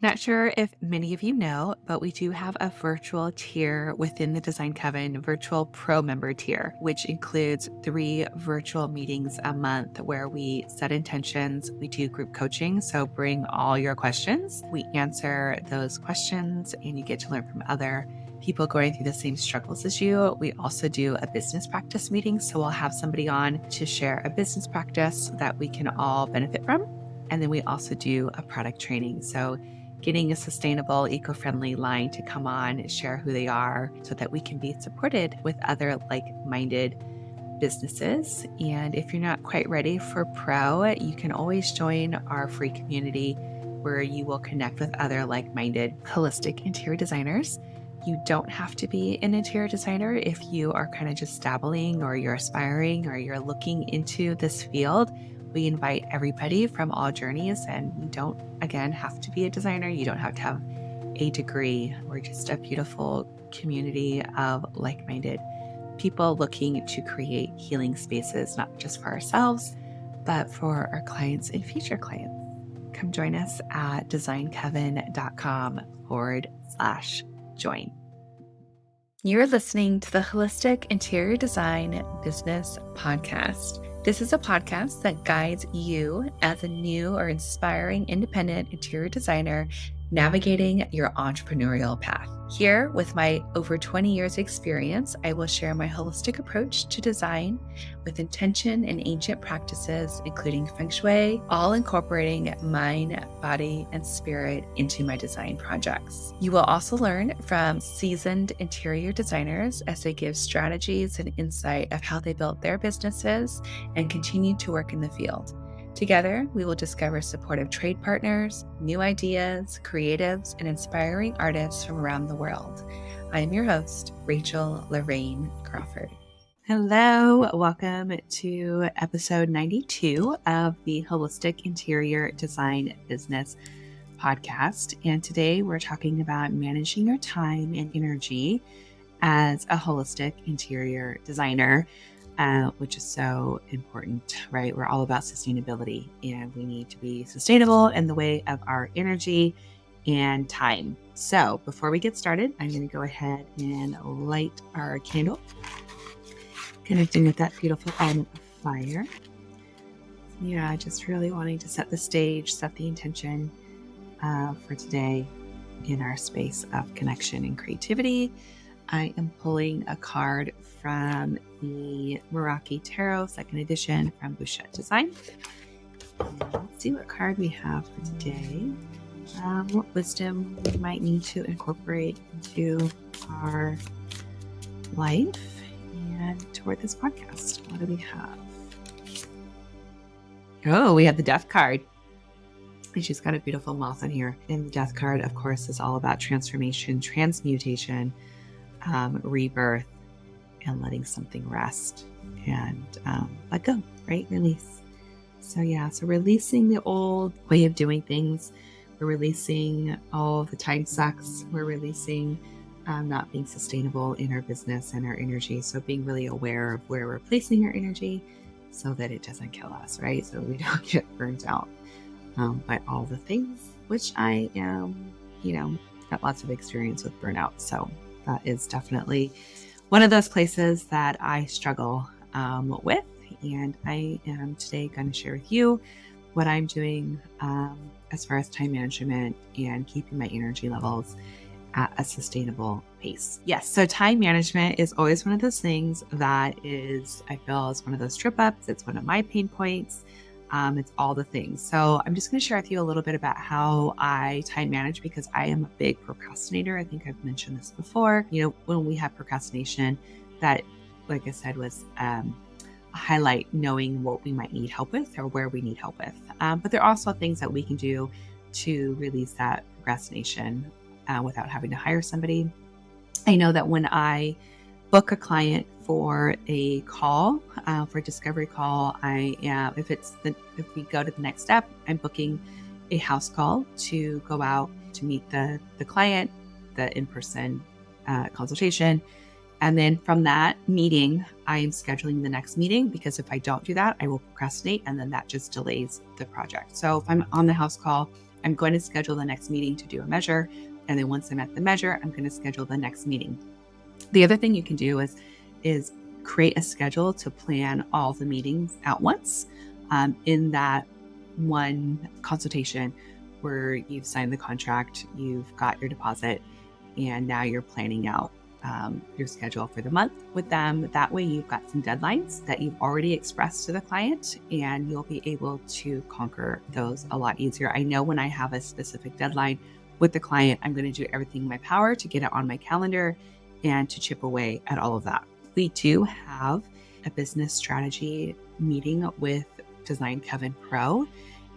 Not sure if many of you know, but we do have a virtual tier within the Design Coven, virtual pro member tier, which includes 3 virtual meetings a month where we set intentions. We do group coaching. So bring all your questions. We answer those questions and you get to learn from other people going through the same struggles as you. We also do a business practice meeting. So we'll have somebody on to share a business practice that we can all benefit from. And then we also do a product training. So getting a sustainable, eco-friendly line to come on, share who they are so that we can be supported with other like-minded businesses. And if you're not quite ready for pro, you can always join our free community where you will connect with other like-minded holistic interior designers. You don't have to be an interior designer if you are kind of just dabbling or you're aspiring or you're looking into this field. We invite everybody from all journeys, and you don't, again, have to be a designer. You don't have to have a degree. We're just a beautiful community of like-minded people looking to create healing spaces, not just for ourselves, but for our clients and future clients. Come join us at designcoven.com/join. You're listening to the Holistic Interior Design Business Podcast. This is a podcast that guides you as a new or inspiring independent interior designer navigating your entrepreneurial path. Here, with my over 20 years experience, I will share my holistic approach to design with intention and ancient practices, including feng shui, all incorporating mind, body, and spirit into my design projects. You will also learn from seasoned interior designers as they give strategies and insight of how they built their businesses and continue to work in the field. Together, we will discover supportive trade partners, new ideas, creatives, and inspiring artists from around the world. I am your host, Rachel Larraine Crawford. Hello, welcome to episode 92 of the Holistic Interior Design Business Podcast. And today we're talking about managing your time and energy as a holistic interior designer. Which is so important, right? We're all about sustainability, and we need to be sustainable in the way of our energy and time. So before we get started, I'm going to go ahead and light our candle, connecting with that beautiful element of fire. Yeah, just really wanting to set the stage, set the intention for today in our space of connection and creativity. I am pulling a card from the Meraki Tarot, 2nd edition from Bouchette Design. And let's see what card we have for today. What wisdom we might need to incorporate into our life and toward this podcast. What do we have? Oh, we have the Death card. And she's got a beautiful moth on here. And the Death card, of course, is all about transformation, transmutation, rebirth, and letting something rest and let go, right? Release. So releasing the old way of doing things. We're releasing all the time sucks. We're releasing not being sustainable in our business and our energy. So being really aware of where we're placing our energy so that it doesn't kill us, right? So we don't get burnt out by all the things, which I am, got lots of experience with burnout. So that is definitely one of those places that I struggle with. And I am today going to share with you what I'm doing as far as time management and keeping my energy levels at a sustainable pace. Yes, so time management is always one of those things that I feel is one of those trip ups. It's one of my pain points. It's all the things. So I'm just going to share with you a little bit about how I time manage, because I am a big procrastinator. I think I've mentioned this before. When we have procrastination, that, like I said, was a highlight knowing what we might need help with or where we need help with. But there are also things that we can do to release that procrastination without having to hire somebody. I know that when I book a client for a call, for a discovery call, if we go to the next step, I'm booking a house call to go out to meet the client, the in-person consultation. And then from that meeting, I am scheduling the next meeting, because if I don't do that, I will procrastinate, and then that just delays the project. So if I'm on the house call, I'm going to schedule the next meeting to do a measure. And then once I'm at the measure, I'm going to schedule the next meeting. The other thing you can do is create a schedule to plan all the meetings at once in that one consultation where you've signed the contract, you've got your deposit, and now you're planning out your schedule for the month with them. That way you've got some deadlines that you've already expressed to the client, and you'll be able to conquer those a lot easier. I know when I have a specific deadline with the client, I'm going to do everything in my power to get it on my calendar and to chip away at all of that. We do have a business strategy meeting with Design Coven Pro,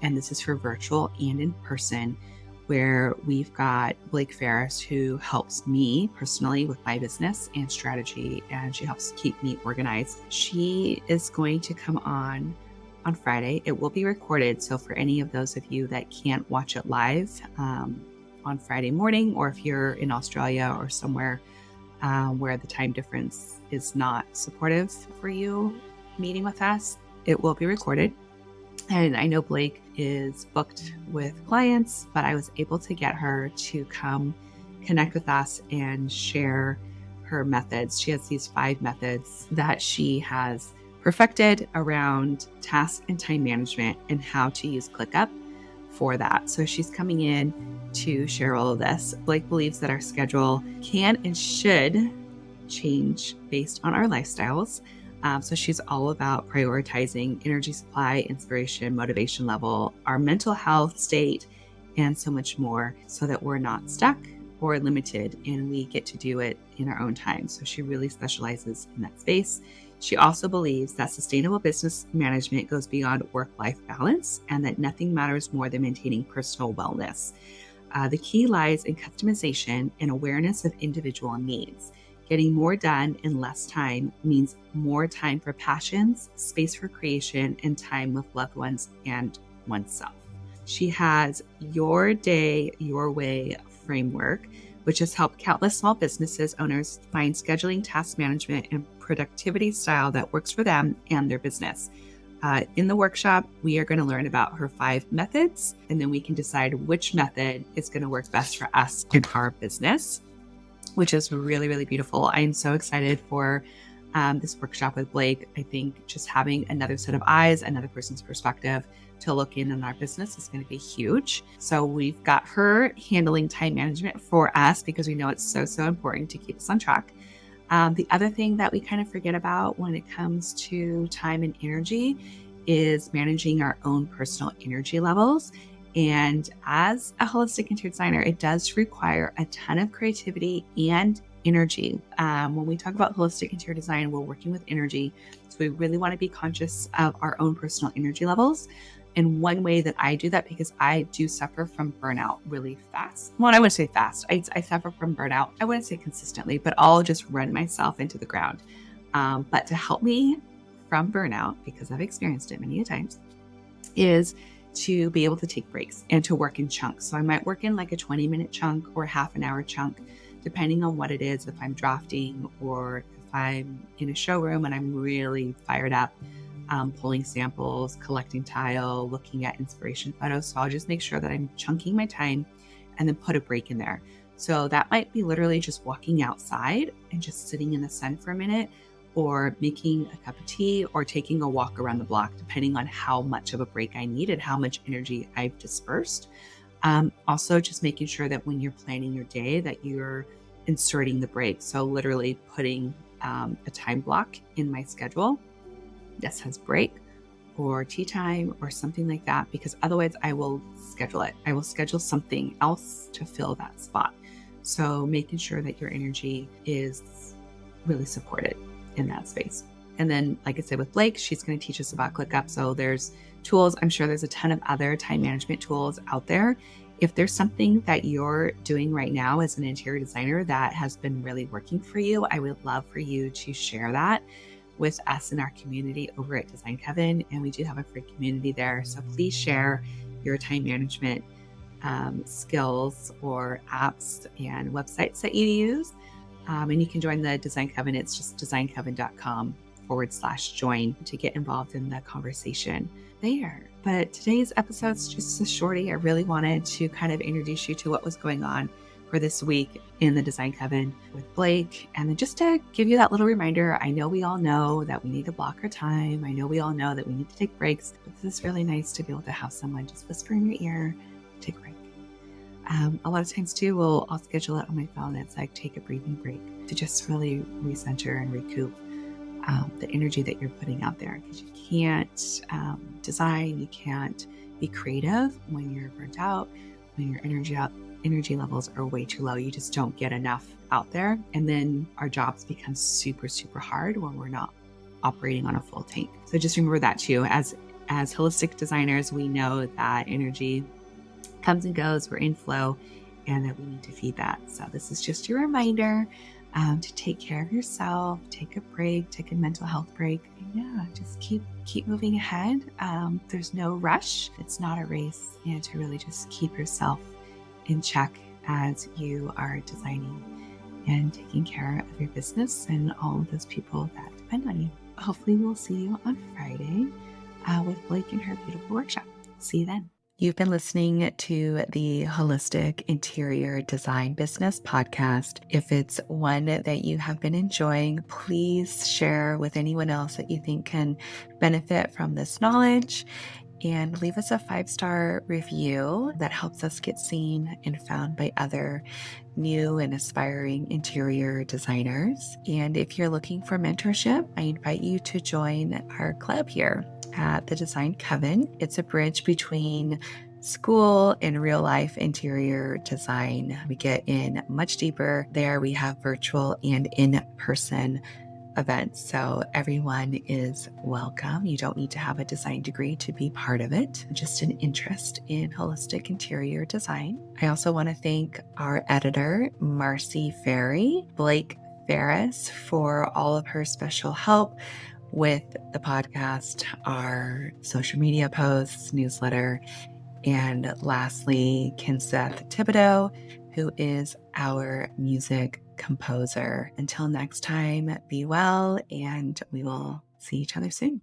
and this is for virtual and in person, where we've got Blake Faris, who helps me personally with my business and strategy, and she helps keep me organized. She is going to come on Friday. It will be recorded, so for any of those of you that can't watch it live on Friday morning, or if you're in Australia or somewhere where the time difference is not supportive for you meeting with us, it will be recorded. And I know Blake is booked with clients, but I was able to get her to come connect with us and share her methods. She has these 5 methods that she has perfected around task and time management and how to use ClickUp for that. So she's coming in to share all of this. Blake believes that our schedule can and should change based on our lifestyles. So she's all about prioritizing energy supply, inspiration, motivation level, our mental health state, and so much more, so that we're not stuck or limited and we get to do it in our own time. So she really specializes in that space. She also believes that sustainable business management goes beyond work-life balance and that nothing matters more than maintaining personal wellness. The key lies in customization and awareness of individual needs. Getting more done in less time means more time for passions, space for creation, and time with loved ones and oneself. She has Your Day, Your Way framework, which has helped countless small businesses owners find scheduling, task management, and productivity style that works for them and their business. In the workshop, we are going to learn about her 5 methods, and then we can decide which method is going to work best for us in our business, which is really, really beautiful. I am so excited for this workshop with Blake. I think just having another set of eyes, another person's perspective to look in on our business is going to be huge. So we've got her handling time management for us because we know it's so, so important to keep us on track. The other thing that we kind of forget about when it comes to time and energy is managing our own personal energy levels. And as a holistic interior designer, it does require a ton of creativity and energy. When we talk about holistic interior design, we're working with energy. So we really want to be conscious of our own personal energy levels. And one way that I do that, because I do suffer from burnout really fast. Well, I wouldn't say fast. I suffer from burnout. I wouldn't say consistently, but I'll just run myself into the ground. But to help me from burnout, because I've experienced it many times, is to be able to take breaks and to work in chunks. So I might work in like a 20-minute chunk or half an hour chunk, depending on what it is, if I'm drafting or if I'm in a showroom and I'm really fired up, pulling samples, collecting tile, looking at inspiration photos. So I'll just make sure that I'm chunking my time and then put a break in there. So that might be literally just walking outside and just sitting in the sun for a minute, or making a cup of tea, or taking a walk around the block, depending on how much of a break I needed, how much energy I've dispersed. Also, just making sure that when you're planning your day that you're inserting the break. So literally putting a time block in my schedule that says break or tea time or something like that, because otherwise I will schedule it. I will schedule something else to fill that spot. So making sure that your energy is really supported in that space. And then, like I said, with Blake, she's going to teach us about ClickUp. So there's tools. I'm sure there's a ton of other time management tools out there. If there's something that you're doing right now as an interior designer that has been really working for you, I would love for you to share that with us in our community over at Design Coven. And we do have a free community there. So please share your time management skills or apps and websites that you use. And you can join the Design Coven. It's just designcoven.com/join to get involved in the conversation there. But today's episode's just a shorty. I really wanted to kind of introduce you to what was going on for this week in the Design Coven with Blake. And then just to give you that little reminder, I know we all know that we need to block our time. I know we all know that we need to take breaks, but this is really nice to be able to have someone just whisper in your ear, take a break. A lot of times too, I'll schedule it on my phone. It's like, take a breathing break to just really recenter and recoup the energy that you're putting out there, because you can't design, you can't be creative when you're burnt out, when your energy levels are way too low. You just don't get enough out there, and then our jobs become super, super hard when we're not operating on a full tank. So just remember that too. As holistic designers, we know that energy comes and goes, we're in flow, and that we need to feed that. So this is just your reminder to take care of yourself, take a break, take a mental health break. Yeah, just keep moving ahead. There's no rush. It's not a race. And to really just keep yourself in check as you are designing and taking care of your business and all of those people that depend on you. Hopefully we'll see you on Friday with Blake and her beautiful workshop. See you then. You've been listening to the Holistic Interior Design Business Podcast. If it's one that you have been enjoying, please share with anyone else that you think can benefit from this knowledge, and leave us a 5-star review that helps us get seen and found by other new and aspiring interior designers. And if you're looking for mentorship, I invite you to join our club here at the Design Coven. It's a bridge between school and real life interior design. We get in much deeper there. We have virtual and in-person events, so everyone is welcome. You don't need to have a design degree to be part of it, just an interest in holistic interior design. I also want to thank our editor, Marcy Ferry, Blake Faris, for all of her special help with the podcast, our social media posts, newsletter, and lastly, Kinseth Thibodeau, who is our music composer. Until next time, be well, and we will see each other soon.